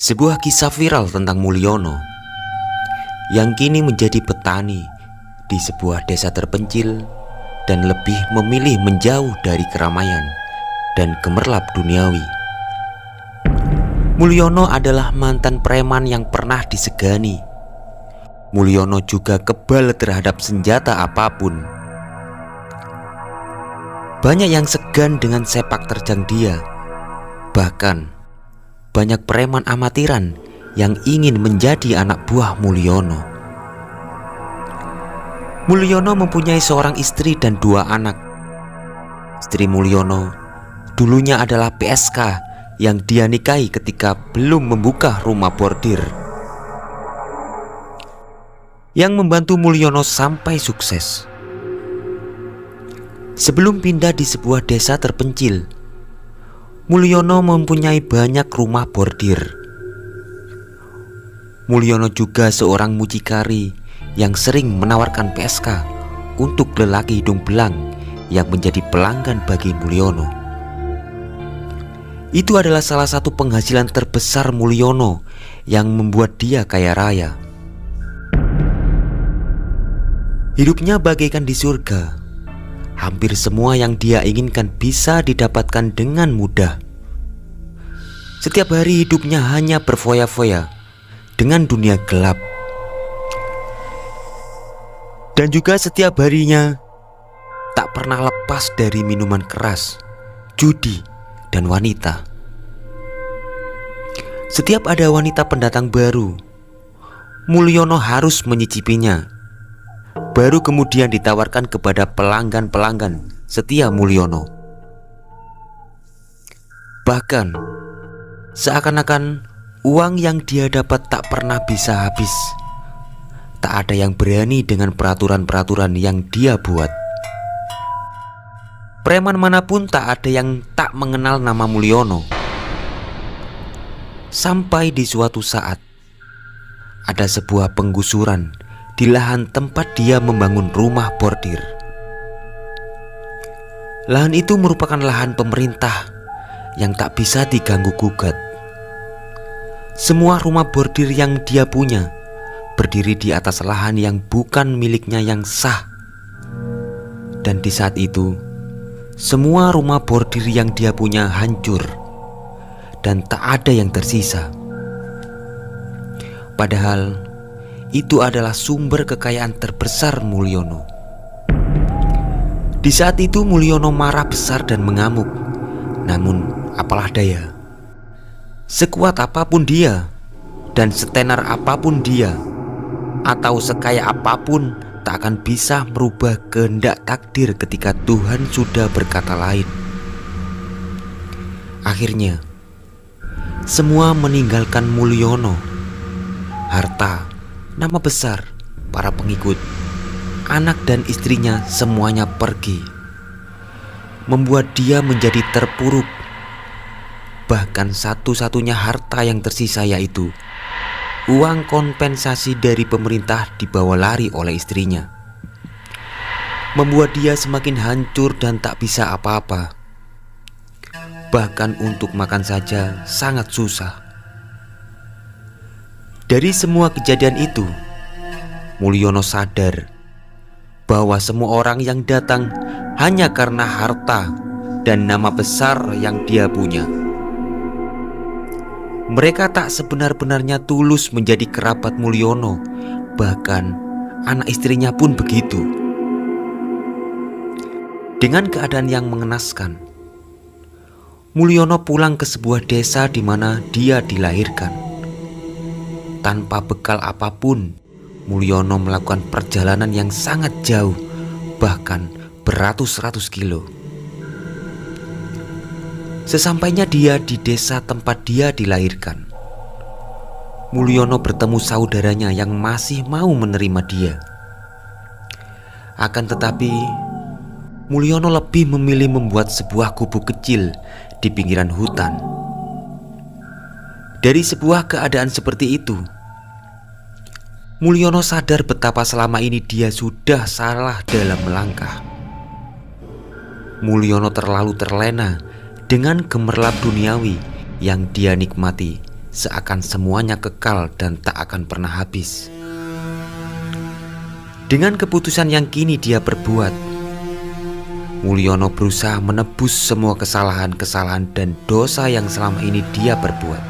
Sebuah kisah viral tentang Mulyono yang kini menjadi petani di sebuah desa terpencil dan lebih memilih menjauh dari keramaian dan gemerlap duniawi. Mulyono adalah mantan preman yang pernah disegani. Mulyono juga kebal terhadap senjata apapun. Banyak yang segan dengan sepak terjang dia. Bahkan banyak preman amatiran yang ingin menjadi anak buah Mulyono. Mulyono mempunyai seorang istri dan 2 anak. Istri Mulyono dulunya adalah PSK yang dia nikahi ketika belum membuka rumah bordir, yang membantu Mulyono sampai sukses. Sebelum pindah di sebuah desa terpencil, Mulyono mempunyai banyak rumah bordir. Mulyono juga seorang mucikari yang sering menawarkan PSK untuk lelaki hidung belang yang menjadi pelanggan bagi Mulyono. Itu adalah salah satu penghasilan terbesar Mulyono yang membuat dia kaya raya. Hidupnya bagaikan di surga. Hampir semua yang dia inginkan bisa didapatkan dengan mudah. Setiap hari hidupnya hanya berfoya-foya dengan dunia gelap. Dan juga setiap harinya tak pernah lepas dari minuman keras, judi, dan wanita. Setiap ada wanita pendatang baru, Mulyono harus menyicipinya. Baru kemudian ditawarkan kepada pelanggan-pelanggan setia Mulyono. Bahkan seakan-akan uang yang dia dapat tak pernah bisa habis. Tak ada yang berani dengan peraturan-peraturan yang dia buat. Preman manapun tak ada yang tak mengenal nama Mulyono. Sampai di suatu saat ada sebuah penggusuran di lahan tempat dia membangun rumah bordir. Lahan itu merupakan lahan pemerintah yang tak bisa diganggu gugat. Semua rumah bordir yang dia punya berdiri di atas lahan yang bukan miliknya yang sah. Dan di saat itu, semua rumah bordir yang dia punya hancur dan tak ada yang tersisa. Padahal itu adalah sumber kekayaan terbesar Mulyono. Di saat itu Mulyono marah besar dan mengamuk. Namun apalah daya, sekuat apapun dia dan setenar apapun dia atau sekaya apapun, tak akan bisa merubah kehendak takdir ketika Tuhan sudah berkata lain. Akhirnya semua meninggalkan Mulyono. Harta, nama besar, para pengikut, anak dan istrinya semuanya pergi, membuat dia menjadi terpuruk. Bahkan satu-satunya harta yang tersisa yaitu uang kompensasi dari pemerintah dibawa lari oleh istrinya, membuat dia semakin hancur dan tak bisa apa-apa. Bahkan untuk makan saja sangat susah. Dari semua kejadian itu, Mulyono sadar bahwa semua orang yang datang hanya karena harta dan nama besar yang dia punya. Mereka tak sebenar-benarnya tulus menjadi kerabat Mulyono. Bahkan anak istrinya pun begitu. Dengan keadaan yang mengenaskan, Mulyono pulang ke sebuah desa di mana dia dilahirkan. Tanpa bekal apapun, Mulyono melakukan perjalanan yang sangat jauh, bahkan beratus-ratus kilo. Sesampainya dia di desa tempat dia dilahirkan, Mulyono bertemu saudaranya yang masih mau menerima dia. Akan tetapi Mulyono lebih memilih membuat sebuah gubuk kecil di pinggiran hutan. Dari sebuah keadaan seperti itu, Mulyono sadar betapa selama ini dia sudah salah dalam melangkah. Mulyono terlalu terlena dengan gemerlap duniawi yang dia nikmati seakan semuanya kekal dan tak akan pernah habis. Dengan keputusan yang kini dia perbuat, Mulyono berusaha menebus semua kesalahan-kesalahan dan dosa yang selama ini dia perbuat,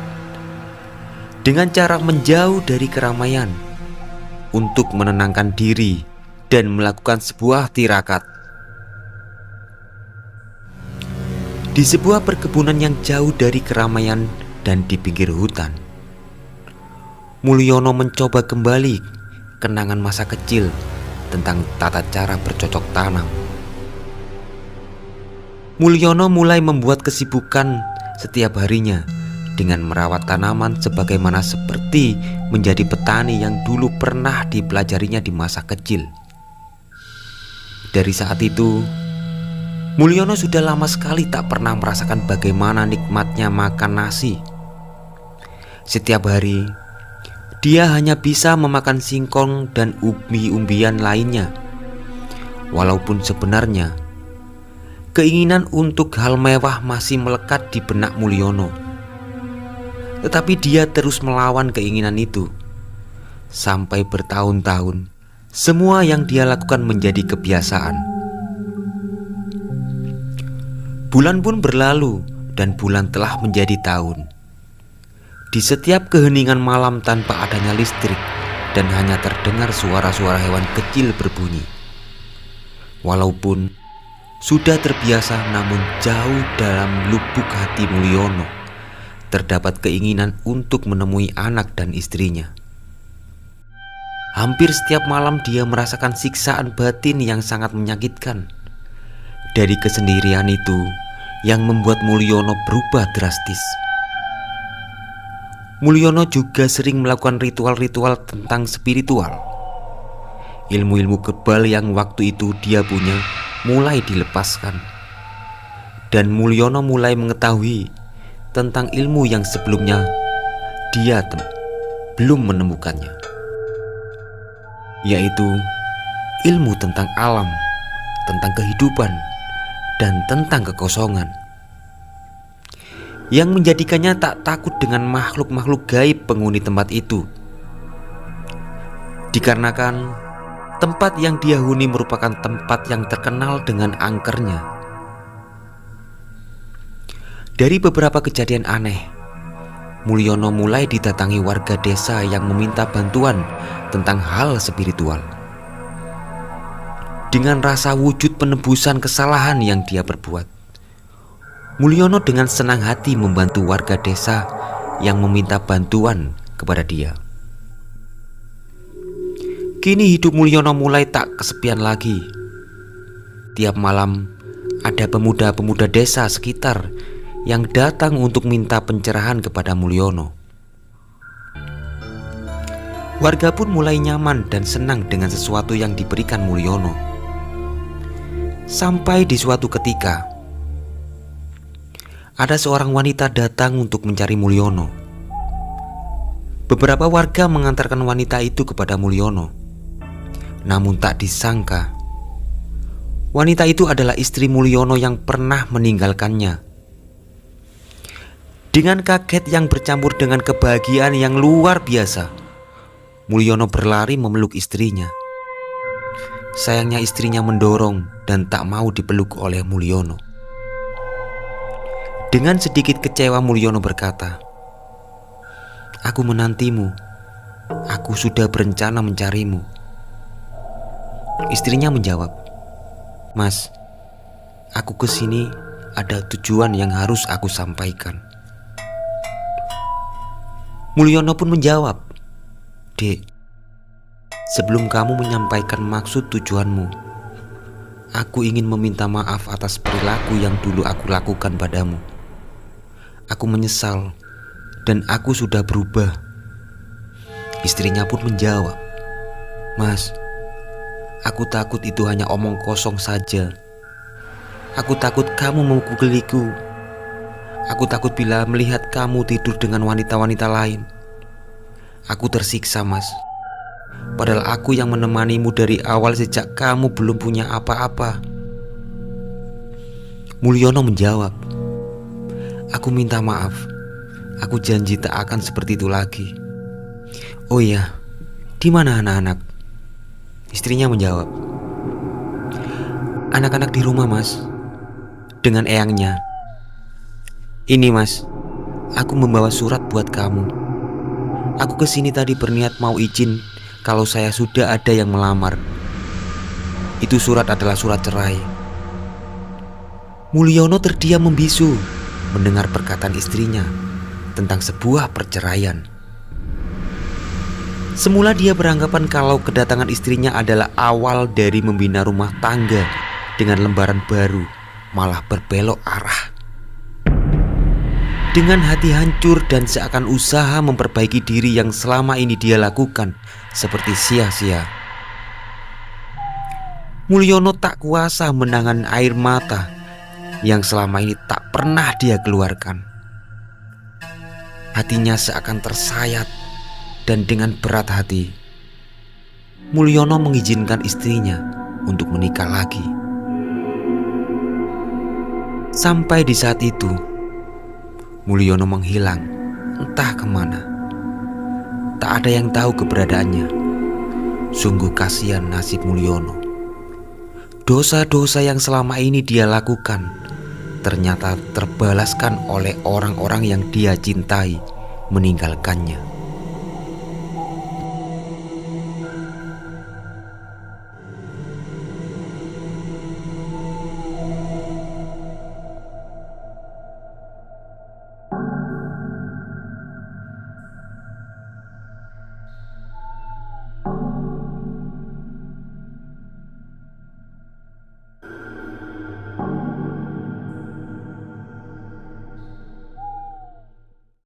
dengan cara menjauh dari keramaian untuk menenangkan diri dan melakukan sebuah tirakat. Di sebuah perkebunan yang jauh dari keramaian dan di pinggir hutan, Mulyono mencoba kembali kenangan masa kecil tentang tata cara bercocok tanam. Mulyono mulai membuat kesibukan setiap harinya dengan merawat tanaman sebagaimana seperti menjadi petani yang dulu pernah dipelajarinya di masa kecil. Dari saat itu, Mulyono sudah lama sekali tak pernah merasakan bagaimana nikmatnya makan nasi. Setiap hari, dia hanya bisa memakan singkong dan umbi-umbian lainnya. Walaupun sebenarnya, keinginan untuk hal mewah masih melekat di benak Mulyono. Tetapi dia terus melawan keinginan itu. Sampai bertahun-tahun, semua yang dia lakukan menjadi kebiasaan. Bulan pun berlalu dan bulan telah menjadi tahun. Di setiap keheningan malam tanpa adanya listrik dan hanya terdengar suara-suara hewan kecil berbunyi. Walaupun sudah terbiasa, namun jauh dalam lubuk hati Mulyono terdapat keinginan untuk menemui anak dan istrinya. Hampir setiap malam dia merasakan siksaan batin yang sangat menyakitkan. Dari kesendirian itu yang membuat Mulyono berubah drastis. Mulyono juga sering melakukan ritual-ritual tentang spiritual. Ilmu-ilmu kebal yang waktu itu dia punya mulai dilepaskan, dan Mulyono mulai mengetahui tentang ilmu yang sebelumnya dia belum menemukannya, yaitu ilmu tentang alam, tentang kehidupan, dan tentang kekosongan, yang menjadikannya tak takut dengan makhluk-makhluk gaib penghuni tempat itu. Dikarenakan tempat yang dia huni merupakan tempat yang terkenal dengan angkernya. Dari beberapa kejadian aneh, Mulyono mulai didatangi warga desa yang meminta bantuan tentang hal spiritual. Dengan rasa wujud penebusan kesalahan yang dia perbuat, Mulyono dengan senang hati membantu warga desa yang meminta bantuan kepada dia. Kini hidup Mulyono mulai tak kesepian lagi. Tiap malam ada pemuda-pemuda desa sekitar yang datang untuk minta pencerahan kepada Mulyono. Warga pun mulai nyaman dan senang dengan sesuatu yang diberikan Mulyono. Sampai di suatu ketika, ada seorang wanita datang untuk mencari Mulyono. Beberapa warga mengantarkan wanita itu kepada Mulyono. Namun tak disangka, wanita itu adalah istri Mulyono yang pernah meninggalkannya. Dengan kaget yang bercampur dengan kebahagiaan yang luar biasa, Mulyono berlari memeluk istrinya. Sayangnya istrinya mendorong dan tak mau dipeluk oleh Mulyono. Dengan sedikit kecewa Mulyono berkata, "Aku menantimu. Aku sudah berencana mencarimu." Istrinya menjawab, "Mas, aku kesini ada tujuan yang harus aku sampaikan." Mulyono pun menjawab, "Dek, sebelum kamu menyampaikan maksud tujuanmu, aku ingin meminta maaf atas perilaku yang dulu aku lakukan padamu. Aku menyesal dan aku sudah berubah." Istrinya pun menjawab, "Mas, aku takut itu hanya omong kosong saja. Aku takut kamu memukuliku. Aku takut bila melihat kamu tidur dengan wanita-wanita lain. Aku tersiksa, Mas. Padahal aku yang menemanimu dari awal sejak kamu belum punya apa-apa." Mulyono menjawab, "Aku minta maaf Aku janji tak akan seperti itu lagi. Oh iya, di mana anak-anak? Istrinya menjawab, anak-anak di rumah, Mas. Dengan eyangnya, ini Mas, aku membawa surat buat kamu. Aku kesini tadi berniat mau izin kalau saya sudah ada yang melamar. Itu surat adalah surat cerai. Mulyono terdiam membisu mendengar perkataan istrinya tentang sebuah perceraian. Semula dia beranggapan kalau kedatangan istrinya adalah awal dari membina rumah tangga dengan lembaran baru, malah berbelok arah. Dengan hati hancur dan seakan usaha memperbaiki diri yang selama ini dia lakukan seperti sia-sia, Mulyono tak kuasa menahan air mata yang selama ini tak pernah dia keluarkan. Hatinya seakan tersayat dan dengan berat hati Mulyono mengizinkan istrinya untuk menikah lagi. Sampai di saat itu Mulyono menghilang entah kemana. Tak ada yang tahu keberadaannya. Sungguh kasihan nasib Mulyono. Dosa-dosa yang selama ini dia lakukan ternyata terbalaskan oleh orang-orang yang dia cintai meninggalkannya.